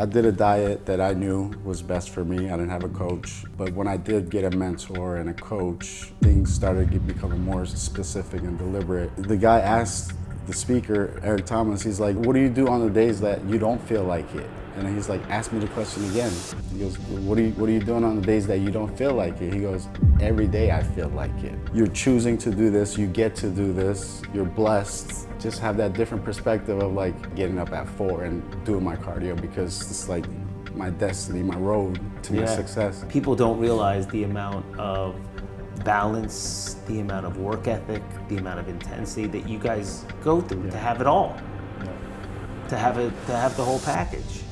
I did a diet that I knew was best for me. I didn't have a coach. But when I did get a mentor and a coach, things started becoming more specific and deliberate. The guy asked the speaker, Eric Thomas, he's like, what do you do on the days that you don't feel like it? And he's like, ask me the question again. He goes, what are you doing on the days that you don't feel like it? He goes, every day I feel like it. You're choosing to do this, you get to do this, you're blessed. Just have that different perspective of like getting up at 4 and doing my cardio because it's like my destiny, my road to my success. People don't realize the amount of balance, the amount of work ethic, the amount of intensity that you guys go through to have it all, to have the whole package.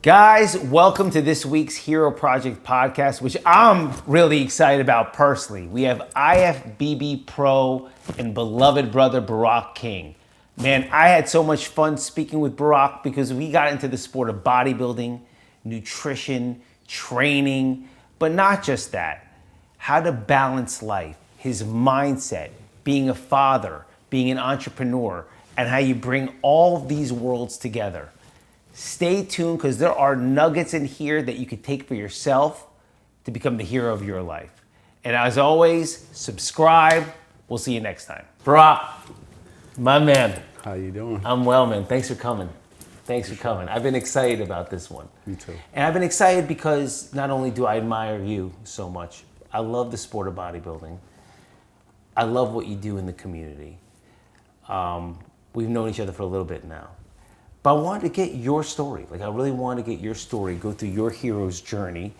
Guys, welcome to this week's Hero Project podcast, which I'm really excited about personally. We have IFBB Pro and beloved brother Burak King. Man, I had so much fun speaking with Burak because we got into the sport of bodybuilding, nutrition, training, but not just that. How to balance life, his mindset, being a father, being an entrepreneur, and how you bring all of these worlds together. Stay tuned because there are nuggets in here that you can take for yourself to become the hero of your life. And as always, subscribe. We'll see you next time. Burak, my man. How you doing? I'm well, man. Thanks for coming. I've been excited about this one. Me too. And I've been excited because not only do I admire you so much, I love the sport of bodybuilding. I love what you do in the community. We've known each other for a little bit now. But I wanted to get your story. I really wanted to get your story, go through your hero's journey,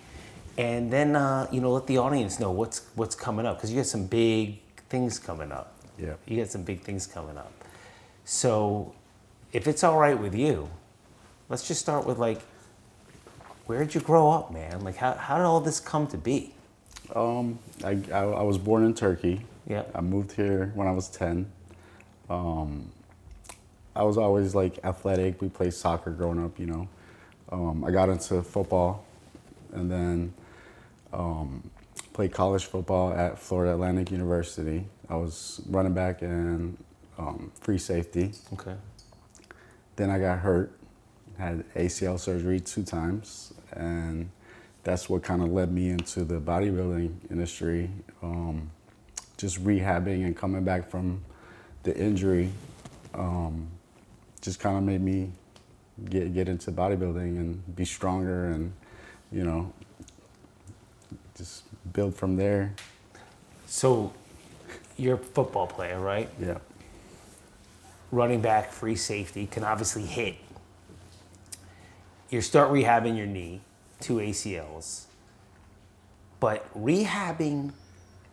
and then let the audience know what's coming up, because you got some big things coming up. Yeah. You got some big things coming up. So, if it's all right with you, let's just start with where'd you grow up, man? How did all this come to be? I was born in Turkey. Yeah. I moved here when I was 10. I was always athletic. We played soccer growing up, I got into football and then played college football at Florida Atlantic University. I was running back and free safety. Okay. Then I got hurt, had ACL surgery 2 times, and that's what kind of led me into the bodybuilding industry. Just rehabbing and coming back from the injury. Just kind of made me get into bodybuilding and be stronger and, just build from there. So, you're a football player, right? Yeah. Running back, free safety, can obviously hit. You start rehabbing your knee, 2 ACLs. But rehabbing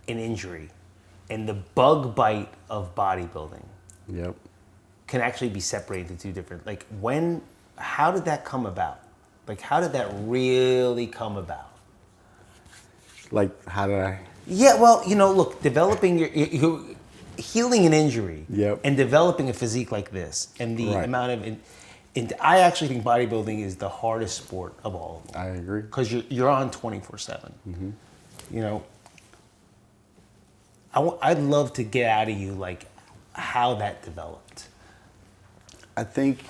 an injury and the bug bite of bodybuilding Yep. can actually be separated into 2 different, how did that come about? How did that really come about? How did I? Yeah, well, look, developing your healing an injury Yep. and developing a physique like this and the amount of, I actually think bodybuilding is the hardest sport of all of them. I agree. Because you're on 24/7. Mm-hmm. I'd love to get out of you how that developed. I think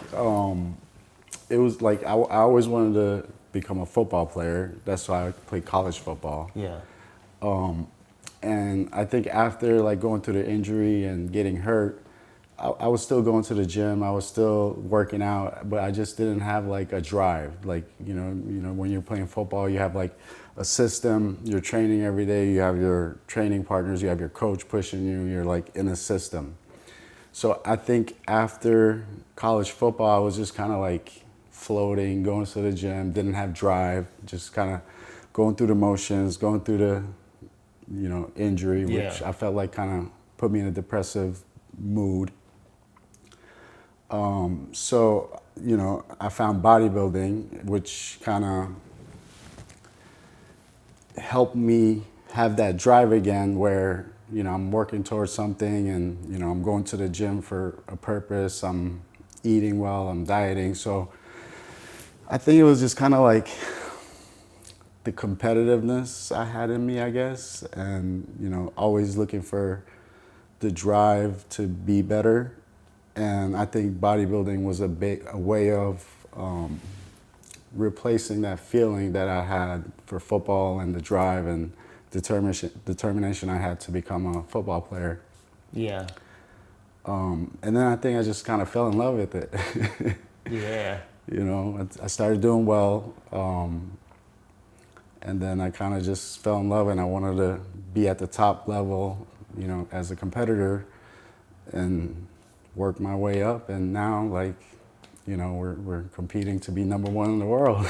it was I always wanted to become a football player. That's why I played college football. Yeah. And I think after going through the injury and getting hurt, I was still going to the gym. I was still working out, but I just didn't have a drive. When you're playing football, you have a system. You're training every day. You have your training partners. You have your coach pushing you. You're in a system. So I think after college football, I was just kind of floating, going to the gym, didn't have drive, just kind of going through the motions, going through the, injury, which I felt kind of put me in a depressive mood. So, I found bodybuilding, which kind of helped me have that drive again where, I'm working towards something and, I'm going to the gym for a purpose. I'm eating well, I'm dieting. So I think it was just kind of the competitiveness I had in me, I guess. And, always looking for the drive to be better. And I think bodybuilding was a way of replacing that feeling that I had for football and the drive and determination I had to become a football player. Yeah. And then I think I just kind of fell in love with it. Yeah. You know, I started doing well, and then I kind of just fell in love, and I wanted to be at the top level, you know, as a competitor, and work my way up. And now, like, you know, we're competing to be #1 in the world.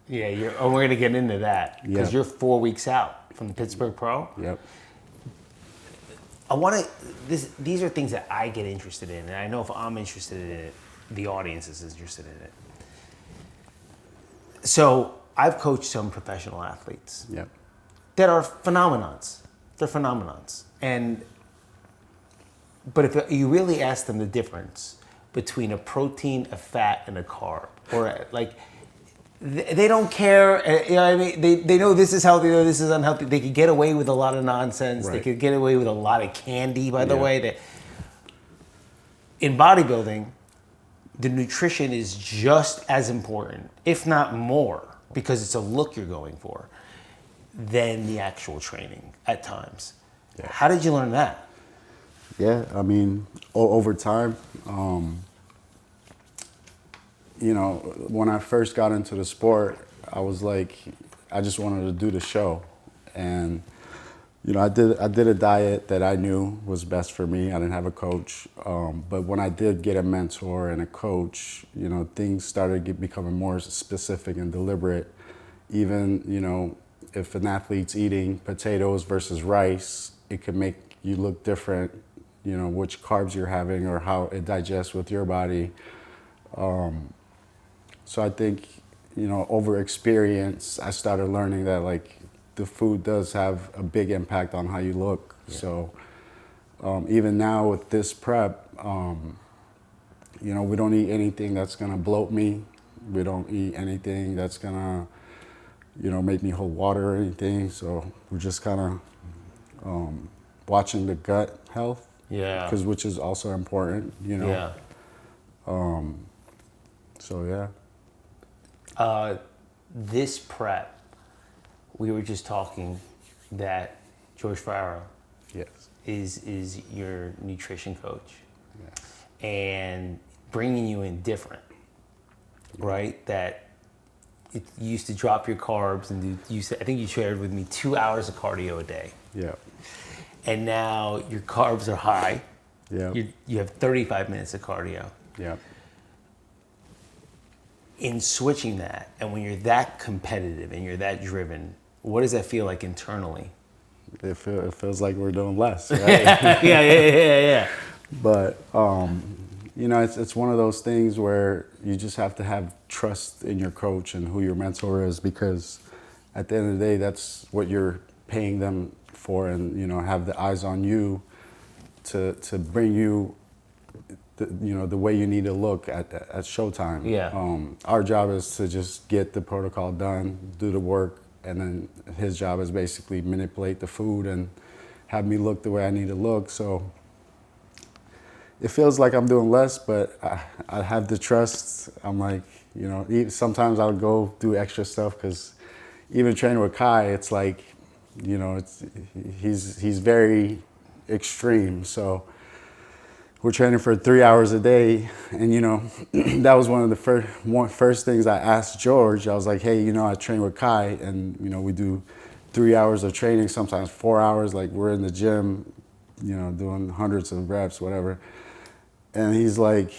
Yeah, we're gonna get into that because Yep. you're 4 weeks out from the Pittsburgh Pro. Yep. I want to. These are things that I get interested in, and I know if I'm interested in it, the audience is interested in it. So I've coached some professional athletes Yep. that are phenomenons. They're phenomenons, but if you really ask them the difference between a protein, a fat, and a carb, or like, they don't care. You know what I mean? They know this is healthy, or this is unhealthy. They could get away with a lot of nonsense. Right. They could get away with a lot of candy, by the Yeah. way. That in bodybuilding, the nutrition is just as important, if not more, because it's a look you're going for, than the actual training at times. Yeah. How did you learn that? Yeah, I mean, over time, you know, when I first got into the sport, I was like, I just wanted to do the show. And, you know, I did a diet that I knew was best for me. I didn't have a coach. But when I did get a mentor and a coach, you know, things started becoming more specific and deliberate. Even, you know, if an athlete's eating potatoes versus rice, it could make you look different, you know, which carbs you're having or how it digests with your body. So I think, you know, over experience, I started learning that, like, the food does have a big impact on how you look. Yeah. So even now with this prep, you know, we don't eat anything that's gonna bloat me. We don't eat anything that's gonna, you know, make me hold water or anything. So we're just kind of watching the gut health. Yeah. Which is also important, you know. Yeah. So yeah. This prep, we were just talking that George Farah Yes. is your nutrition coach, Yes. and bringing you in different, right? That you used to drop your carbs and I think you shared with me 2 hours of cardio a day. Yeah. And now your carbs are high. Yeah. You have 35 minutes of cardio. Yeah. In switching that, and when you're that competitive and you're that driven, what does that feel like internally? It feels like we're doing less, right? yeah. But you know, it's one of those things where you just have to have trust in your coach and who your mentor is, because at the end of the day, that's what you're paying them for, and, you know, have the eyes on you to bring you the way you need to look at showtime. Yeah. Our job is to just get the protocol done, do the work, and then his job is basically manipulate the food and have me look the way I need to look. So it feels like I'm doing less, but I have the trust. I'm like, you know, sometimes I'll go do extra stuff, because even training with Kai, it's like, you know, he's very extreme. So we're training for 3 hours a day, and, you know, that was one of the first things I asked George. I was like, hey, you know, I train with Kai, and, you know, we do 3 hours of training, sometimes 4 hours. Like, we're in the gym, you know, doing hundreds of reps, whatever. And he's like,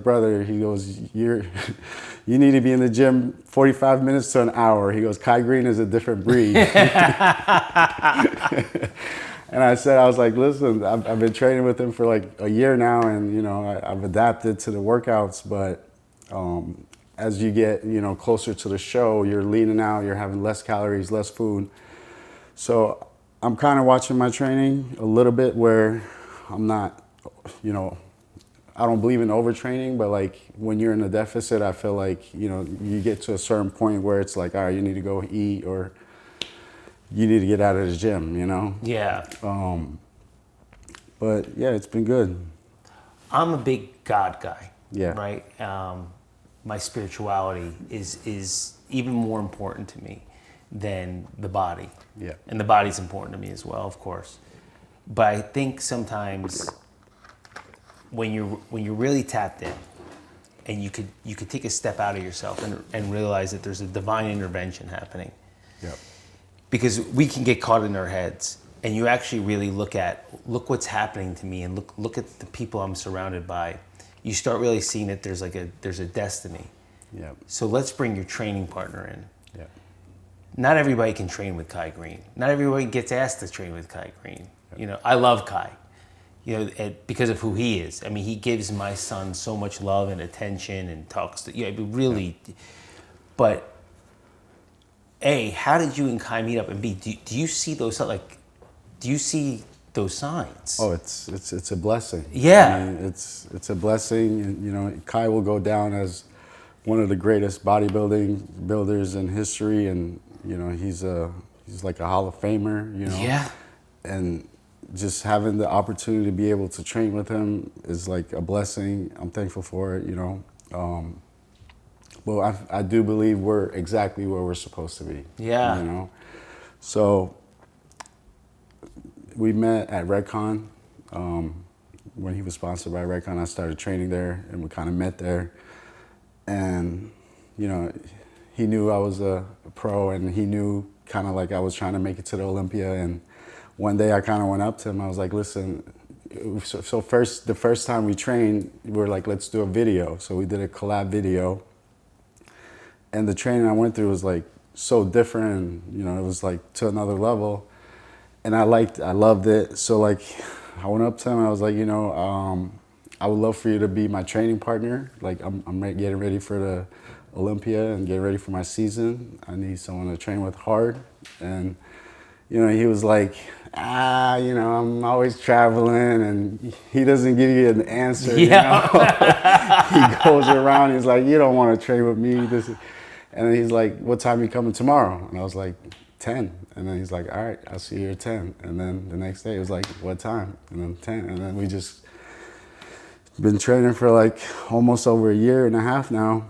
brother, he goes, you need to be in the gym 45 minutes to an hour. He goes, Kai Greene is a different breed. And I was like, listen, I've been training with him for like a year now, and, you know, I've adapted to the workouts, but as you get, you know, closer to the show, you're leaning out, you're having less calories, less food. So I'm kind of watching my training a little bit where I'm not, you know, I don't believe in overtraining, but, like, when you're in a deficit, I feel like, you know, you get to a certain point where it's like, all right, you need to go eat, or you need to get out of the gym, you know? Yeah. But yeah, it's been good. I'm a big God guy. Yeah. Right. My spirituality is even more important to me than the body. Yeah. And the body's important to me as well, of course. But I think sometimes when you're really tapped in, and you could take a step out of yourself and realize that there's a divine intervention happening. Yep. Because we can get caught in our heads, and you actually really look what's happening to me, and look at the people I'm surrounded by. You start really seeing that there's a destiny. Yep. So let's bring your training partner in. Yep. Not everybody can train with Kai Greene. Not everybody gets asked to train with Kai Greene. You know, I love Kai. You know, because of who he is. I mean, he gives my son so much love and attention and talks to, really. But A, how did you and Kai meet up? And B, do you see those, do you see those signs? Oh, it's a blessing. Yeah. I mean, it's a blessing. And, you know, Kai will go down as one of the greatest bodybuilding builders in history. And, you know, he's like a Hall of Famer, you know. Yeah. And just having the opportunity to be able to train with him is like a blessing. I'm thankful for it, you know. Well, I do believe we're exactly where we're supposed to be. Yeah. You know. So we met at Redcon. When he was sponsored by Redcon, I started training there, and we kind of met there. And, you know, he knew I was a pro, and he knew kind of like I was trying to make it to the Olympia. And one day I kind of went up to him. I was like, listen, the first time we trained, we were like, let's do a video. So we did a collab video. And the training I went through was like so different, and, you know, it was like to another level. And I loved it. So like, I went up to him and I was like, you know, I would love for you to be my training partner. Like, I'm getting ready for the Olympia and getting ready for my season. I need someone to train with hard. And, you know, he was like, you know, I'm always traveling, and he doesn't give you an answer. Yeah. You know? He goes around, he's like, you don't want to train with me. And then he's like, what time are you coming tomorrow? And I was like, 10. And then he's like, all right, I'll see you at 10. And then the next day it was like, what time? And then 10. And then we just been training for like almost over a year and a half now.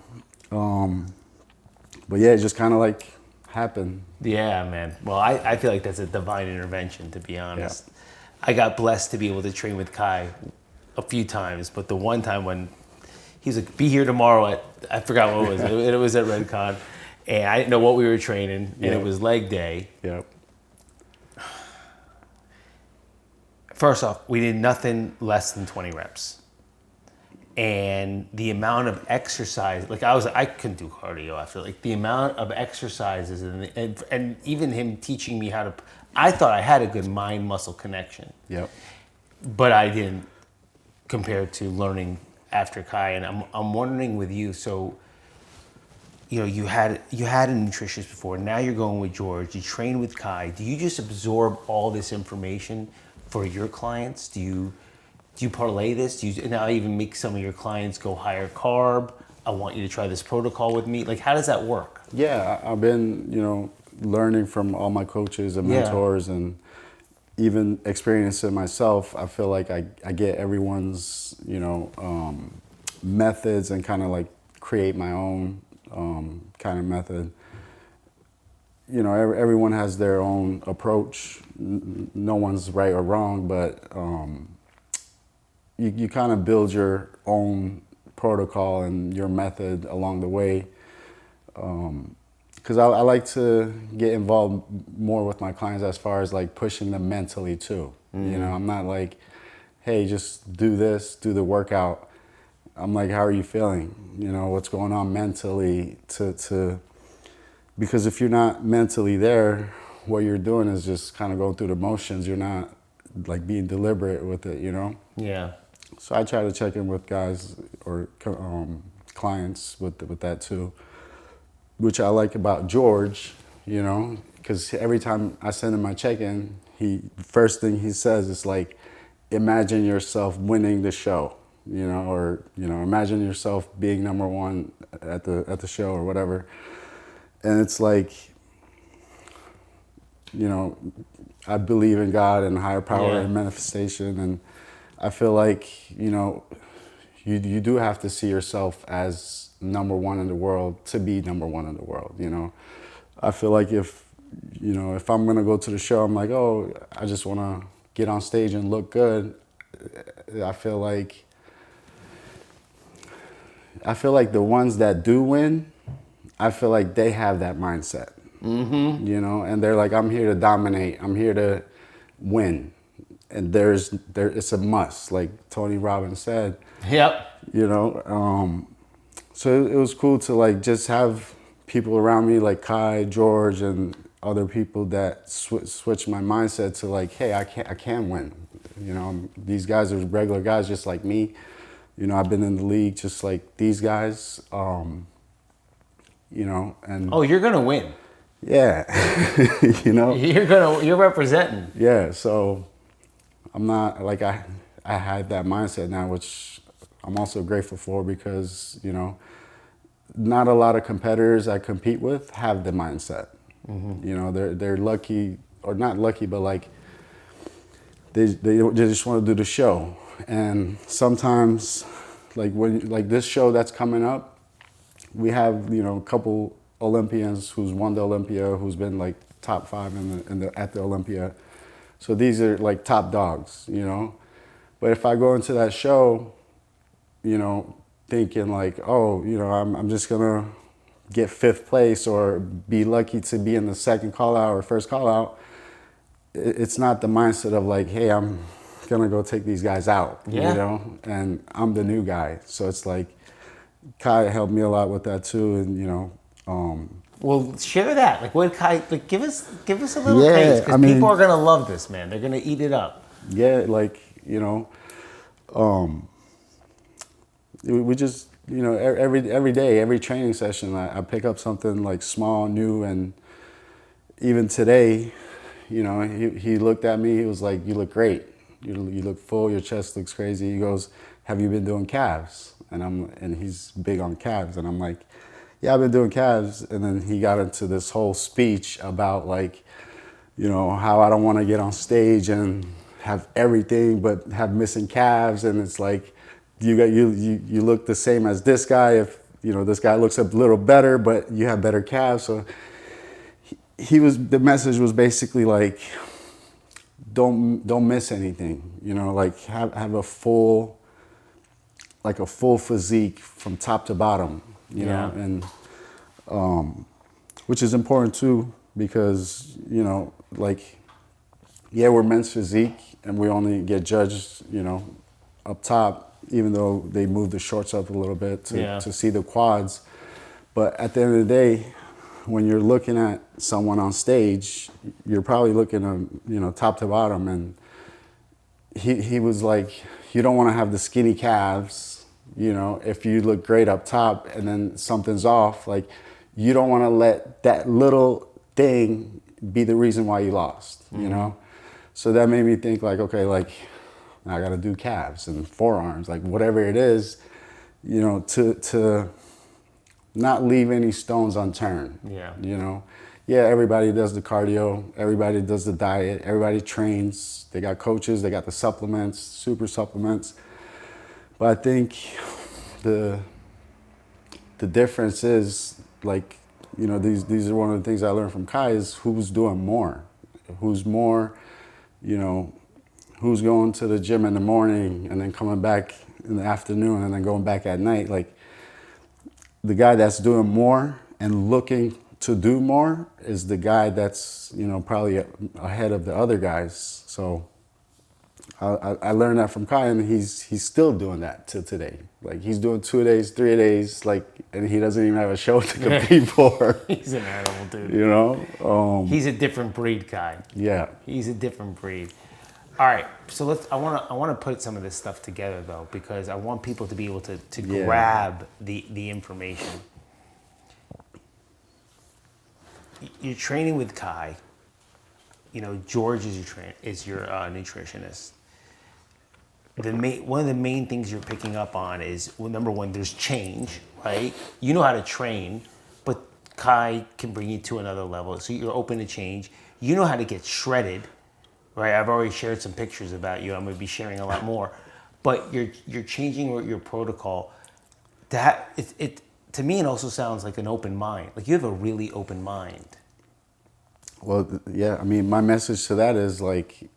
But yeah, it just kind of like happened. Yeah, man. Well, I feel like that's a divine intervention, to be honest. Yeah. I got blessed to be able to train with Kai a few times, but the one time when he was like, be here tomorrow at, I forgot what it was, it was at Redcon, and I didn't know what we were training, and it was leg day. Yep. First off, we did nothing less than 20 reps. And the amount of exercise, like I couldn't do cardio after, like the amount of exercises and even him teaching me how to, I thought I had a good mind-muscle connection. Yep. But I didn't compared to learning after Kai. And I'm wondering with you, so, you know, you had a nutritionist before, now you're going with George, you train with Kai. Do you just absorb all this information for your clients? Do you parlay this? Do you now even make some of your clients go higher carb? I want you to try this protocol with me. Like, how does that work? Yeah, I've been, you know, learning from all my coaches and mentors, and even experiencing myself. I feel like I get everyone's, you know, methods and kind of like create my own kind of method. You know, everyone has their own approach. No one's right or wrong, but you kind of build your own protocol and your method along the way. Because I like to get involved more with my clients as far as like pushing them mentally too. You know, I'm not like, hey, just do this, do the workout. I'm like, how are you feeling? You know, what's going on mentally because if you're not mentally there, what you're doing is just kind of going through the motions. You're not like being deliberate with it, you know? Yeah. So I try to check in with guys or clients with that too, which I like about George, you know, because every time I send him my check-in, first thing he says is like, imagine yourself winning the show, you know, or, you know, imagine yourself being number one at the show or whatever. And it's like, you know, I believe in God and higher power and manifestation, and I feel like, you know, you do have to see yourself as number one in the world to be number one in the world, you know. I feel like if I'm gonna go to the show, I'm like, oh, I just wanna get on stage and look good. I feel like the ones that do win, I feel like they have that mindset, you know, and they're like, I'm here to dominate, I'm here to win, and it's a must, like Tony Robbins said. Yep. You know, so it was cool to like just have people around me like Kai, George, and other people that switch my mindset to like, hey, I can win. You know, these guys are regular guys just like me. You know, I've been in the league just like these guys. You know, and Oh, you're gonna win. yeah, you know, You're representing. yeah. So I'm not like I had that mindset now, which I'm also grateful for because, you know, not a lot of competitors I compete with have the mindset. You know, they're lucky, or not lucky, but like they just want to do the show. And sometimes, like this show that's coming up, we have, you know, a couple Olympians who's won the Olympia, who's been like top 5 at the Olympia. So these are like top dogs, you know. But if I go into that show, you know, thinking like, oh, you know, I'm just gonna get 5th place or be lucky to be in the second call out or first call out, it's not the mindset of like, hey, I'm gonna go take these guys out, you know, and I'm the new guy. So it's like, Kai helped me a lot with that too, and you know. Well, share that. Like, what Kai? Like, give us a little Yeah, taste, because I mean, people are gonna love this, man. They're gonna eat it up. Yeah, like, you know, we just, you know, every day, every training session, I pick up something like small, new, and even today, you know, he looked at me. He was like, "You look great. You look full. Your chest looks crazy." He goes, "Have you been doing calves?" And he's big on calves, and I'm like, "Yeah, I've been doing calves." And then he got into this whole speech about like, you know, how I don't want to get on stage and have everything but have missing calves, and it's like, you look the same as this guy. If you know, this guy looks a little better, but you have better calves. So the message was basically like, don't miss anything, you know, like have a full physique from top to bottom, you know, and which is important too, because, you know, like, yeah, we're men's physique and we only get judged, you know, up top, even though they move the shorts up a little bit to see the quads. But at the end of the day, when you're looking at someone on stage, you're probably looking at, you know, top to bottom. And he was like, you don't want to have the skinny calves, you know, if you look great up top and then something's off, like, you don't want to let that little thing be the reason why you lost, you know? So that made me think like, okay, like, I got to do calves and forearms, like whatever it is, you know, to not leave any stones unturned. Yeah. You know, yeah, everybody does the cardio, everybody does the diet, everybody trains. They got coaches, they got the supplements, super supplements. But I think the difference is, like, you know, these are one of the things I learned from Kai is who's doing more, who's more, you know, who's going to the gym in the morning and then coming back in the afternoon and then going back at night. Like, the guy that's doing more and looking to do more is the guy that's, you know, probably ahead of the other guys. So I learned that from Kai, and he's still doing that till today. Like, he's doing 2 days, 3 days, like, and he doesn't even have a show to compete for. He's an animal, dude. You know? He's a different breed, Kai. Yeah. He's a different breed. All right, so I want to put some of this stuff together though, because I want people to be able to grab the information. You're training with Kai. You know, George is your nutritionist. One of the main things you're picking up on is, well, number one, there's change, right? You know how to train, but Kai can bring you to another level. So you're open to change. You know how to get shredded, right? I've already shared some pictures about you. I'm going to be sharing a lot more. but you're changing your protocol. That it to me, it also sounds like an open mind. Like you have a really open mind. Well, yeah, I mean, my message to that is like,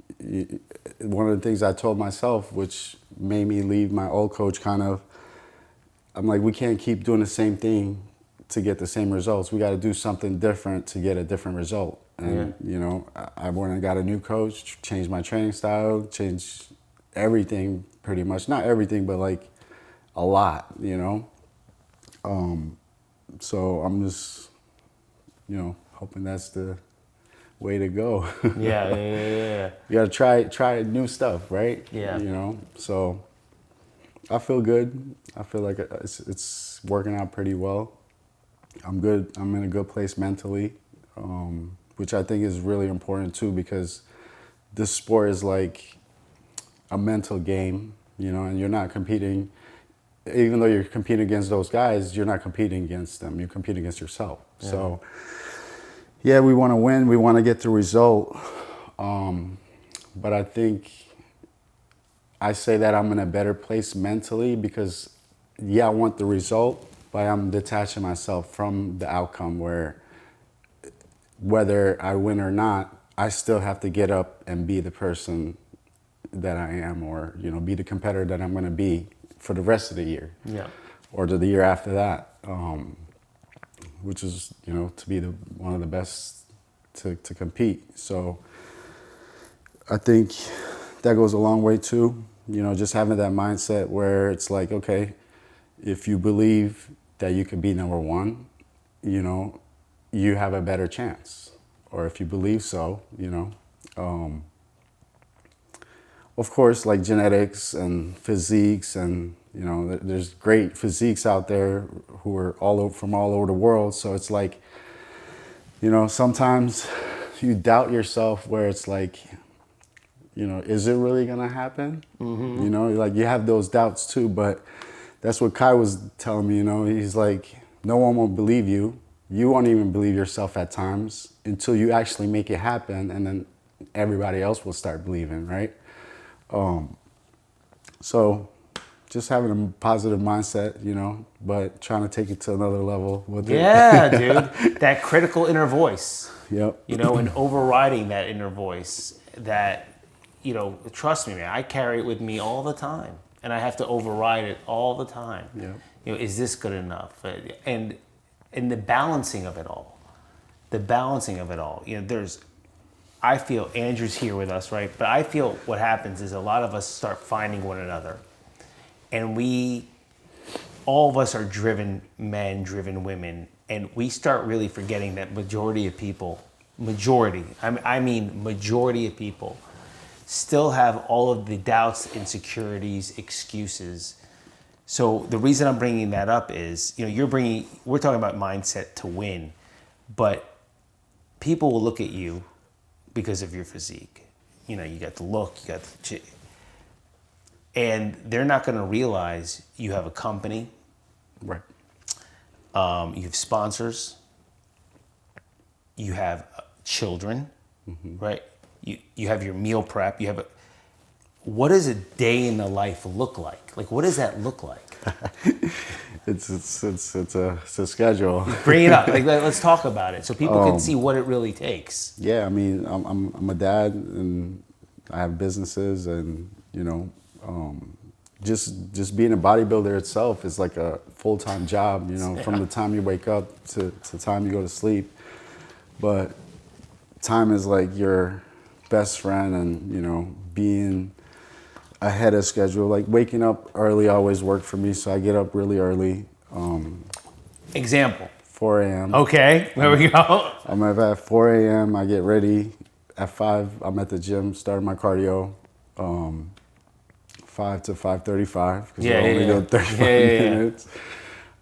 one of the things I told myself, which made me leave my old coach kind of, I'm like, we can't keep doing the same thing to get the same results. We got to do something different to get a different result. And, you know, I went and got a new coach, changed my training style, changed everything pretty much. Not everything, but like a lot, you know. So I'm just, you know, hoping that's the way to go. Yeah. You gotta try new stuff, right? Yeah. You know, so I feel good. I feel like it's working out pretty well. I'm good. I'm in a good place mentally, which I think is really important too, because this sport is like a mental game, you know, and you're not competing. Even though you're competing against those guys, you're not competing against them. You're competing against yourself. Yeah. So, yeah, we want to win. We want to get the result. But I think I say that I'm in a better place mentally because, yeah, I want the result, but I'm detaching myself from the outcome where whether I win or not, I still have to get up and be the person that I am, or, you know, be the competitor that I'm going to be for the rest of the year, or the year after that, which is, you know, to be one of the best to compete. So I think that goes a long way too, you know, just having that mindset where it's like, okay, if you believe that you can be number one, you know, you have a better chance. Or if you believe so, you know, of course, like genetics and physiques, and, you know, there's great physiques out there who are from all over the world. So it's like, you know, sometimes you doubt yourself where it's like, you know, is it really gonna happen? Mm-hmm. You know, like you have those doubts too, but that's what Kai was telling me, you know, he's like, no one will believe you. You won't even believe yourself at times until you actually make it happen, and then everybody else will start believing, right? So just having a positive mindset, you know, but trying to take it to another level with it. Yeah, dude. That critical inner voice. Yep. You know, and overriding that inner voice that, you know, trust me, man, I carry it with me all the time. And I have to override it all the time. Yep. You know, is this good enough? And the balancing of it all. The balancing of it all. You know, I feel Andrew's here with us, right? But I feel what happens is a lot of us start finding one another. And all of us are driven men, driven women. And we start really forgetting that majority of people still have all of the doubts, insecurities, excuses. So the reason I'm bringing that up is, you know, we're talking about mindset to win, but people will look at you because of your physique. You know, you got the look, you got the and they're not going to realize you have a company. Right. You have sponsors. You have children, right? You have your meal prep. What does a day in the life look like? Like, what does that look like? It's a schedule. Bring it up. Like, let's talk about it so people can see what it really takes. Yeah, I mean, I'm a dad, and I have businesses, and, you know, just being a bodybuilder itself is like a full-time job, you know, from the time you wake up to the time you go to sleep. But time is like your best friend, and, you know, being ahead of schedule, like waking up early always worked for me, so I get up really early. Example. 4 a.m. Okay, there we go. I'm up at 4 a.m. I get ready. At 5, I'm at the gym, starting my cardio. 5 to 5:35 because I only go 35 minutes.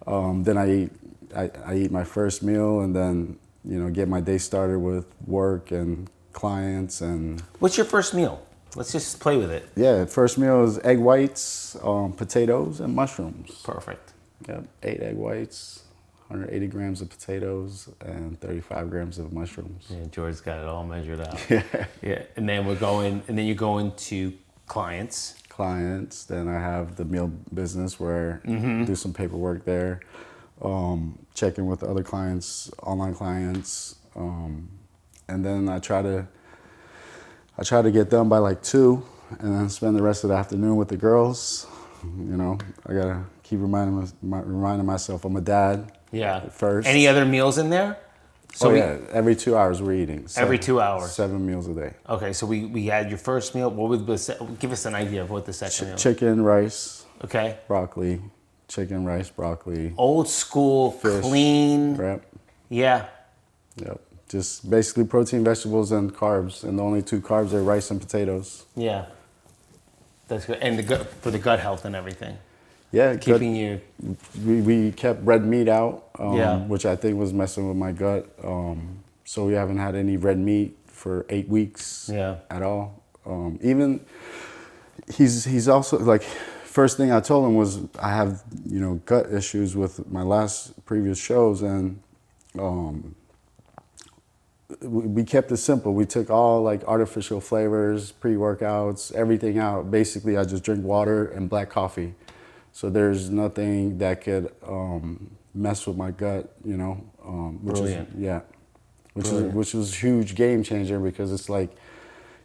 Then I eat my first meal, and then, you know, get my day started with work and clients. And what's your first meal? Let's just play with it. Yeah, first meal is egg whites, potatoes, and mushrooms. Perfect. Yep, 8 egg whites, 180 grams of potatoes, and 35 grams of mushrooms. Yeah, George's got it all measured out. Yeah. And then you go into clients. clients. Then I have the meal business where I do some paperwork there, checking with other clients, online clients, and then I try to get done by like 2, and then spend the rest of the afternoon with the girls. You know, I gotta keep reminding myself I'm a dad. Yeah. First. Any other meals in there? So yeah, every 2 hours we're eating. Every 2 hours. 7 meals a day. Okay, so we had your first meal. What was give us an idea of what the second meal? Chicken, rice, Okay. broccoli. Chicken, rice, broccoli. Old school, Fish, clean. Yep. Yeah. Yep. Just basically protein, vegetables, and carbs. And the only 2 carbs are rice and potatoes. Yeah. That's good. And for the gut health and everything. Yeah. Keeping you. We kept red meat out, Yeah. which I think was messing with my gut. So we haven't had any red meat for 8 weeks. Yeah. At all. Even he's also like, first thing I told him was I have, you know, gut issues with my previous shows, and we kept it simple. We took all like artificial flavors, pre-workouts, everything out. Basically, I just drink water and black coffee. So there's nothing that could mess with my gut, you know. Which Brilliant. is, yeah, which was a huge game changer, because it's like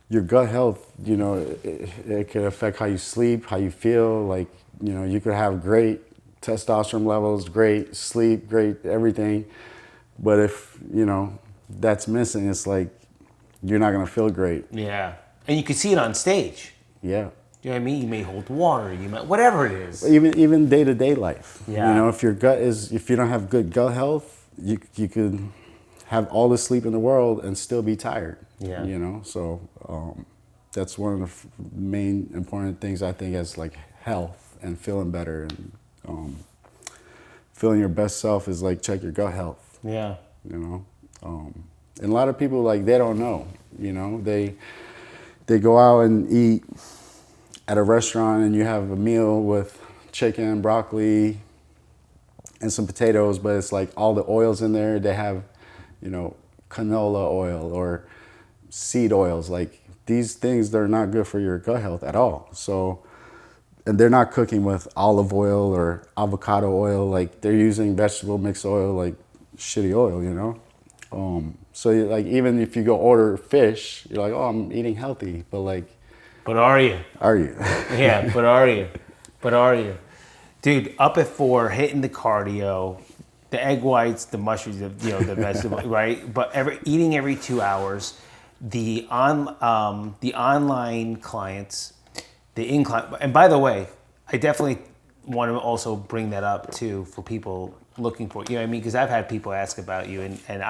your gut health, you know, it could affect how you sleep, how you feel. Like, you know, you could have great testosterone levels, great sleep, great everything. But if, you know, that's missing, it's like you're not gonna feel great. Yeah. And you can see it on stage. Yeah. You know what I mean? You may hold water, you might, whatever it is. Even day-to-day life. Yeah. You know, if you don't have good gut health, you could have all the sleep in the world and still be tired. Yeah. You know, so that's one of the main important things, I think, as like health and feeling better, and feeling your best self is like, check your gut health. Yeah. You know, and a lot of people, like, they don't know. You know, they go out and eat at a restaurant, and you have a meal with chicken, broccoli, and some potatoes, but it's like all the oils in there. They have, you know, canola oil or seed oils. Like, these things, they're not good for your gut health at all. So, and they're not cooking with olive oil or avocado oil. Like, they're using vegetable mix oil, like shitty oil, you know? So like, even if you go order fish, you're like, oh, I'm eating healthy, but like, But are you? are you? Yeah, but are you? But are you? Dude, up at 4, hitting the cardio, the egg whites, the mushrooms, you know, the vegetable, right? But eating every 2 hours, the online clients, the in-client, and by the way, I definitely want to also bring that up too for people looking for, you know what I mean? Because I've had people ask about you, and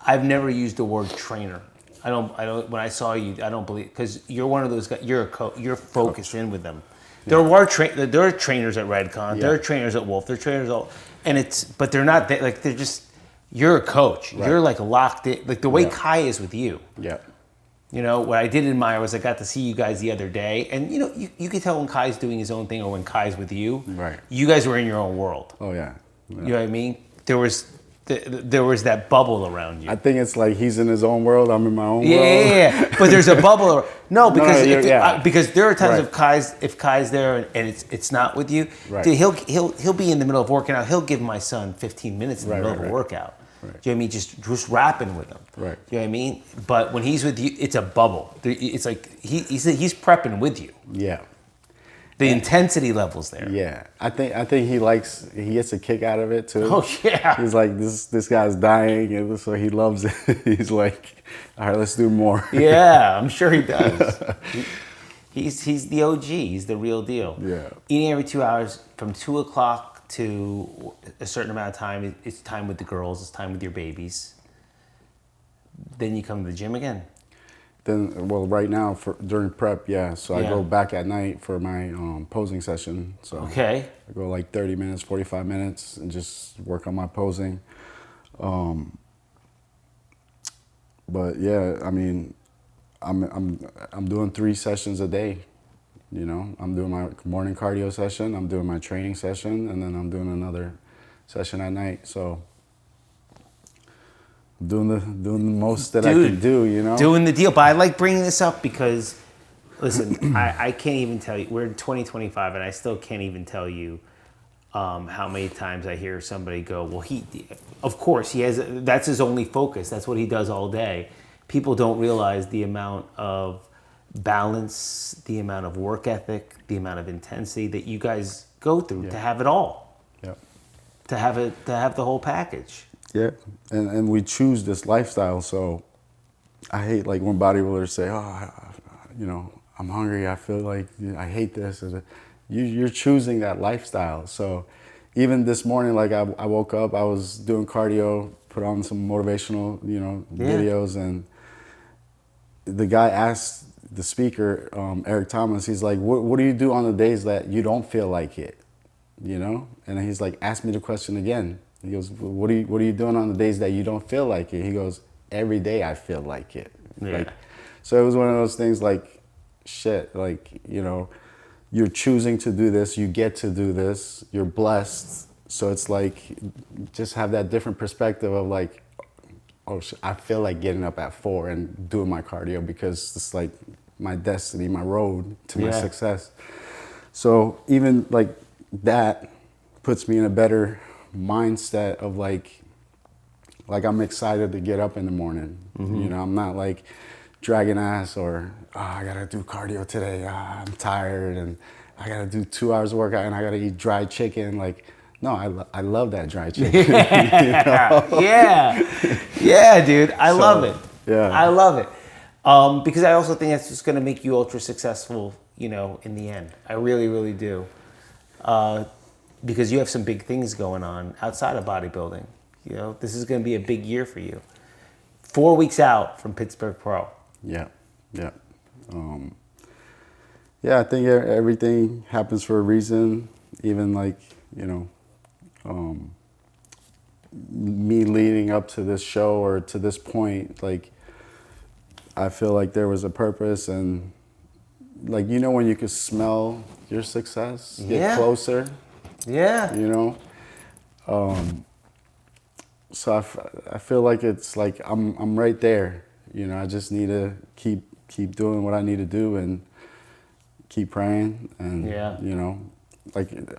I've never used the word trainer. I don't, when I saw you, I don't believe, because you're one of those guys, you're a coach, you're focused in with them. Yeah. There are trainers at Redcon, yeah. There are trainers at Wolf, there are trainers at, but they're not, like, they're just, you're a coach. Right. You're like locked in, like the way Kai is with you. Yeah. You know, what I did admire was I got to see you guys the other day, and you know, you can tell when Kai's doing his own thing or when Kai's with you. Right. You guys were in your own world. Oh yeah. You know what I mean? There was that bubble around you. I think it's like he's in his own world, I'm in my own world. Yeah. But there's a bubble. No, because because there are times right. if Kai's there and it's not with you, right. Dude, he'll be in the middle of working out. He'll give my son 15 minutes in the middle of a workout. Right. Do you know what I mean? Just rapping with him. Right. Do you know what I mean? But when he's with you, it's a bubble. It's like he's prepping with you. Yeah. The intensity levels there. Yeah, I think he gets a kick out of it too. Oh yeah. He's like, this guy's dying, and so he loves it. He's like, all right, let's do more. Yeah, I'm sure he does. He's the OG. He's the real deal. Yeah. Eating every 2 hours from 2 o'clock to a certain amount of time. It's time with the girls. It's time with your babies. Then you come to the gym again. Then, well, right now during prep, yeah. So I go back at night for my posing session. So okay. I go like 30 minutes, 45 minutes, and just work on my posing. But yeah, I mean, I'm doing 3 sessions a day. You know, I'm doing my morning cardio session, I'm doing my training session, and then I'm doing another session at night. So doing the most that I can do, you know? Doing the deal. But I like bringing this up because Listen, I can't even tell you. We're in 2025, and I still can't even tell you how many times I hear somebody go, well, of course, that's his only focus. That's what he does all day. People don't realize the amount of balance, the amount of work ethic, the amount of intensity that you guys go through to have it all. Yeah. To have the whole package. Yeah, and we choose this lifestyle. So I hate like when bodybuilders say, "Oh, I'm hungry. I feel like I hate this." You're choosing that lifestyle. So even this morning, like I woke up, I was doing cardio, put on some motivational, videos, and the guy asked the speaker, Eric Thomas, he's like, "What do you do on the days that you don't feel like it?" And he's like, "Ask me the question again." He goes, what are you doing on the days that you don't feel like it? He goes, "Every day I feel like it." Yeah. So it was one of those things like, shit, like, you're choosing to do this, you get to do this, you're blessed. So it's like, just have that different perspective of like, oh, I feel like getting up at 4 and doing my cardio because it's like my destiny, my road to my success. So even like that puts me in a better mindset of like I'm excited to get up in the morning. I'm not like dragging ass or I gotta do cardio today. I'm tired and I gotta do 2 hours of workout and I gotta eat dried chicken. Like, no, I love that dried chicken. Yeah, dude. I love it. Yeah, I love it. Because I also think that's just going to make you ultra successful, in the end. I really, really do. Because you have some big things going on outside of bodybuilding. This is going to be a big year for you. 4 weeks out from Pittsburgh Pro. Yeah. I think everything happens for a reason. Even like, me leading up to this show or to this point, like, I feel like there was a purpose and like, when you could smell your success, get closer. Yeah. So I feel like it's like I'm right there. I just need to keep doing what I need to do and keep praying and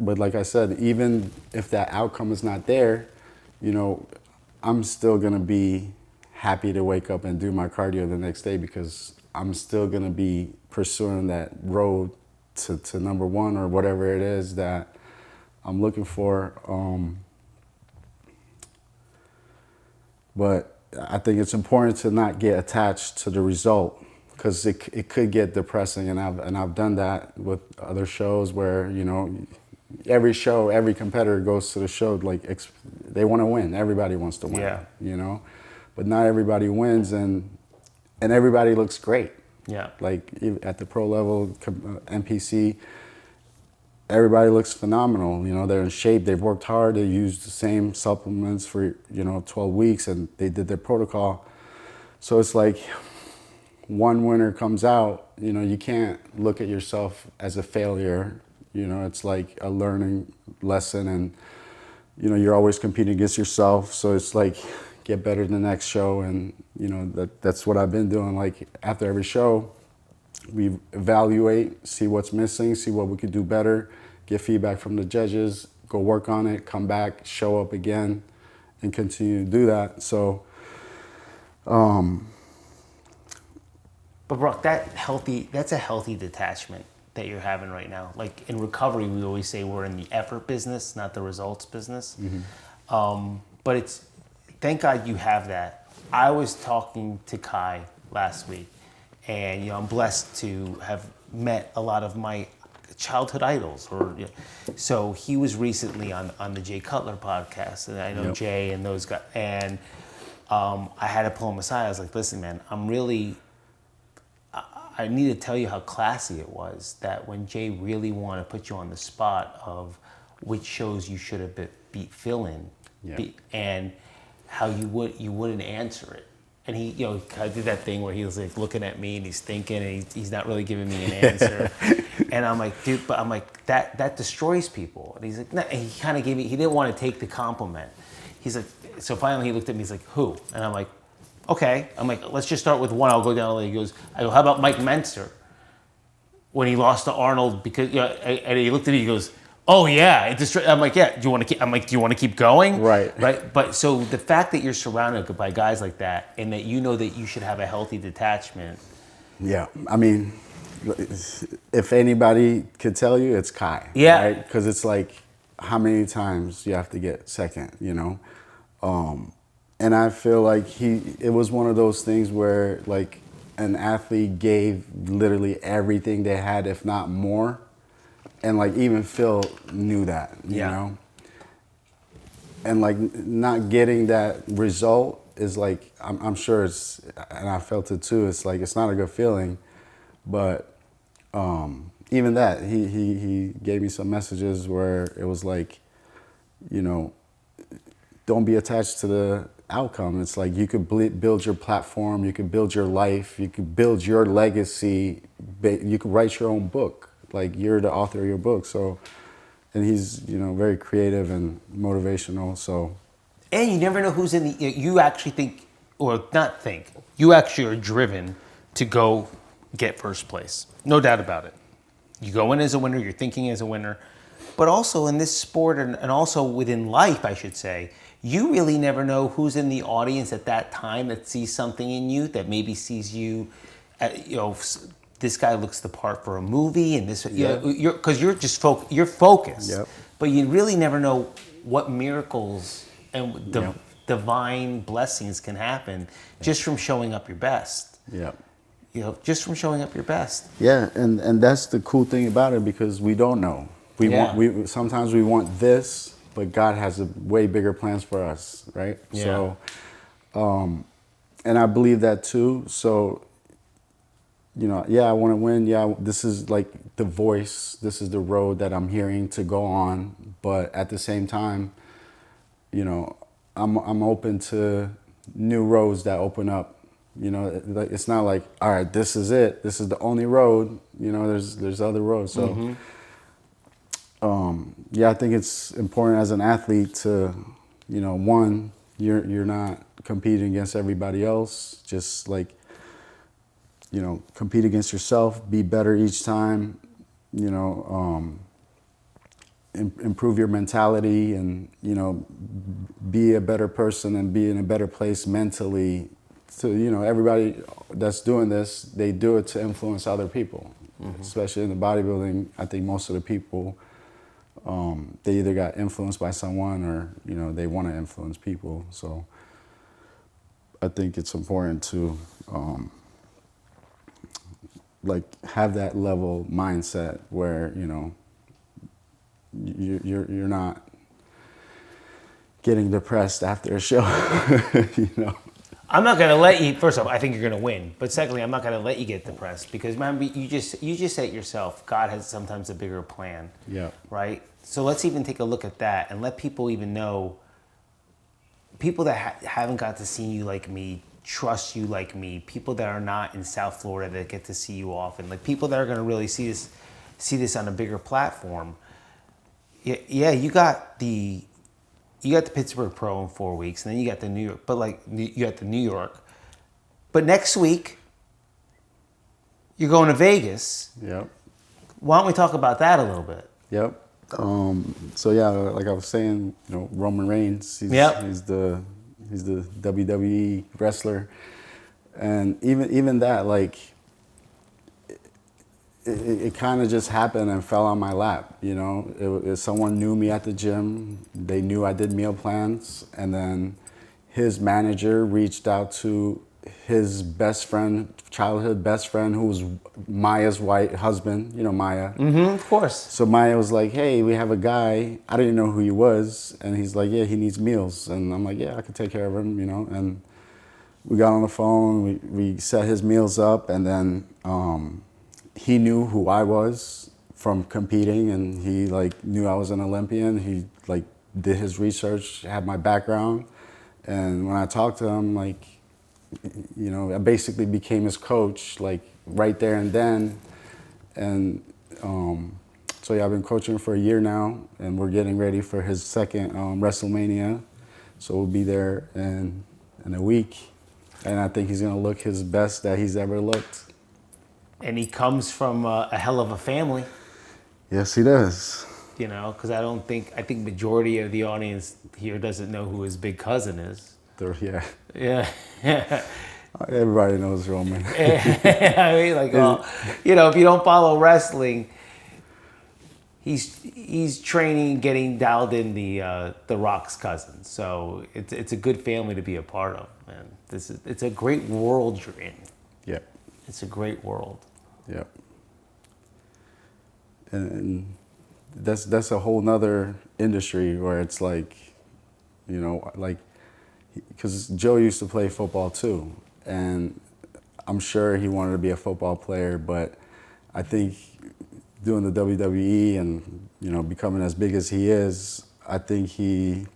but like I said, even if that outcome is not there, I'm still gonna be happy to wake up and do my cardio the next day because I'm still gonna be pursuing that road to number one or whatever it is that I'm looking for. But I think it's important to not get attached to the result because it could get depressing, and I've done that with other shows where every competitor goes to the show like they want to win. Everybody wants to win, but not everybody wins, and everybody looks great. Yeah, like at the pro level, NPC. Everybody looks phenomenal. They're in shape. They've worked hard. They used the same supplements for 12 weeks, and they did their protocol. So it's like one winner comes out. You can't look at yourself as a failure. It's like a learning lesson, and you're always competing against yourself. So it's like get better the next show, and that's what I've been doing. Like after every show, we evaluate, see what's missing, see what we could do better, get feedback from the judges, go work on it, come back, show up again, and continue to do that. So, but Burak, that's a healthy detachment that you're having right now. Like in recovery, we always say we're in the effort business, not the results business. But thank God you have that. I was talking to Kai last week. And I'm blessed to have met a lot of my childhood idols. So he was recently on the Jay Cutler podcast, and I know Jay and those guys. And I had to pull him aside. I was like, "Listen, man, I need to tell you how classy it was that when Jay really wanted to put you on the spot of which shows you should have beat Phil in, and how you wouldn't answer it." And he, kind of did that thing where he was like looking at me and he's thinking and he's not really giving me an answer. And I'm like, dude, but I'm like, that destroys people. And he's like, no, and he kind of he didn't want to take the compliment. He's like, so finally he looked at me, he's like, who? And I'm like, okay. I'm like, let's just start with one, I'll go down. He goes, I go, how about Mike Mentzer? when he lost to Arnold because and he looked at me, he goes, "Oh yeah." I'm like, "Yeah." Do you want to keep? I'm like, "Do you want to keep going?" Right. Right. But so the fact that you're surrounded by guys like that, and that you know that you should have a healthy detachment. Yeah, I mean, if anybody could tell you, it's Kai. Yeah. Right? Because it's like, how many times you have to get second, you know? And I feel like it was one of those things where like an athlete gave literally everything they had, if not more. And like even Phil knew that, you know? And like not getting that result is like, I'm sure it's, and I felt it too, it's like, it's not a good feeling. But even that, he gave me some messages where it was like, you know, don't be attached to the outcome. It's like you could build your platform, you could build your life, you could build your legacy, you could write your own book. Like you're the author of your book. So, and he's, you know, very creative and motivational. So, And you never know who's in the. You actually think, or not think, you actually are driven to go get first place. No doubt about it. You go in as a winner, you're thinking as a winner. But also in this sport and also within life, I should say, you really never know who's in the audience at that time that sees something in you, that maybe sees you, you know, this guy looks the part for a movie, and this, you know, because you're just you're focused. Yep. But you really never know what miracles and divine blessings can happen just from showing up your best. yeah. You know, just from showing up your best. Yeah, and that's the cool thing about it, because we don't know. Sometimes we want this, but God has way bigger plans for us, right? Yeah. So, and I believe that too. So, you know, yeah, I want to win. Yeah, this is like the voice. This is the road that I'm hearing to go on. But at the same time, you know, I'm open to new roads that open up. You know, it's not like, all right, this is it. This is the only road. You know, there's other roads. So, yeah, I think it's important as an athlete to, you know, one, you're not competing against everybody else. Just like, you know, compete against yourself. Be better each time. You know, improve your mentality, and you know, be a better person and be in a better place mentally. So, you know, everybody that's doing this, they do it to influence other people, especially in the bodybuilding. I think most of the people, they either got influenced by someone or, you know, they want to influence people. So I think it's important to like have that level mindset where, you know, you're not getting depressed after a show, you know. I'm not gonna let you. First off, I think you're gonna win. But secondly, I'm not gonna let you get depressed, because remember, you just said it yourself. God has sometimes a bigger plan. Yeah. Right. So let's even take a look at that and let people even know. People that haven't got to see you like me, trust you like me. People that are not in South Florida that get to see you often. Like people that are gonna really see this on a bigger platform. Yeah, you got the Pittsburgh Pro in 4 weeks, and then you got the New York. But like you got the New York. But next week, you're going to Vegas. Yep. Why don't we talk about that a little bit? Yep. So yeah, like I was saying, you know, Roman Reigns, he's the WWE wrestler, and even that, like, it kind of just happened and fell on my lap. You know, someone knew me at the gym. They knew I did meal plans, and then his manager reached out to his best friend, childhood best friend, who was Maya's husband. You know Maya. Mm-hmm, of course. So Maya was like, "Hey, we have a guy. I didn't know who he was," and he's like, "Yeah, he needs meals," and I'm like, "Yeah, I can take care of him," you know. And we got on the phone. We set his meals up, and then. He knew who I was from competing, and he like knew I was an Olympian. He like did his research, had my background, and when I talked to him, like, you know, I basically became his coach, like right there and then. And so yeah, I've been coaching for a year now, and we're getting ready for his second WrestleMania. So we'll be there in a week, and I think he's gonna look his best that he's ever looked. And he comes from a hell of a family, Yes, he does. you know, because I think majority of the audience here doesn't know who his big cousin is. Yeah. Yeah. Everybody knows Roman. I mean, like, you know, if you don't follow wrestling, he's training, getting dialed in the Rock's cousin. So it's a good family to be a part of, man. It's a great world you're in. Yep. It's a great world. Yep. And that's a whole nother industry where it's like, you know, like, because Joe used to play football too, and I'm sure he wanted to be a football player, but I think doing the WWE and, you know, becoming as big as he is, I think he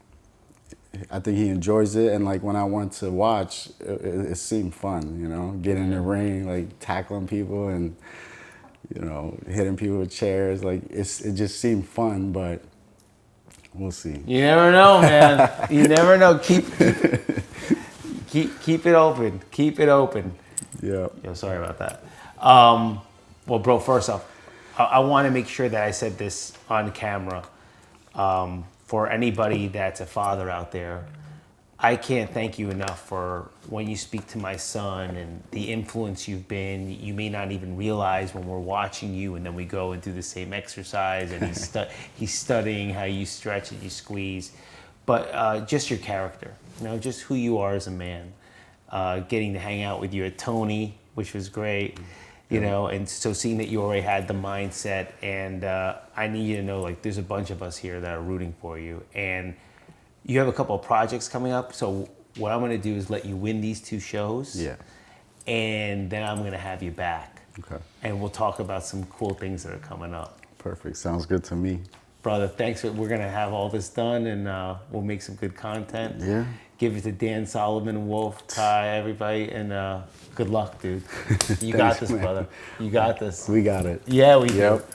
enjoys it. And like when I went to watch, it seemed fun, you know, getting in the ring, like tackling people and, you know, hitting people with chairs. Like it just seemed fun, but we'll see. You never know, man. You never know. Keep it open. Keep it open. Yeah. Yo, sorry about that. Well, bro, first off, I want to make sure that I said this on camera. For anybody that's a father out there, I can't thank you enough for when you speak to my son and the influence you've been. You may not even realize when we're watching you and then we go and do the same exercise and he's studying how you stretch and you squeeze. But just your character, you know, just who you are as a man. Getting to hang out with you at Tony, which was great, you know, and so seeing that you already had the mindset, and I need you to know, like, there's a bunch of us here that are rooting for you, and you have a couple of projects coming up, so what I'm going to do is let you win these 2 shows, Yeah. and then I'm going to have you back, Okay. and we'll talk about some cool things that are coming up. Perfect. Sounds good to me. Brother, thanks. We're going to have all this done, and we'll make some good content. Yeah. Give it to Dan, Solomon, Wolf, Kai, everybody, and good luck, dude. You got this, man. brother. You got this. We got it. Yeah, we do. Yep.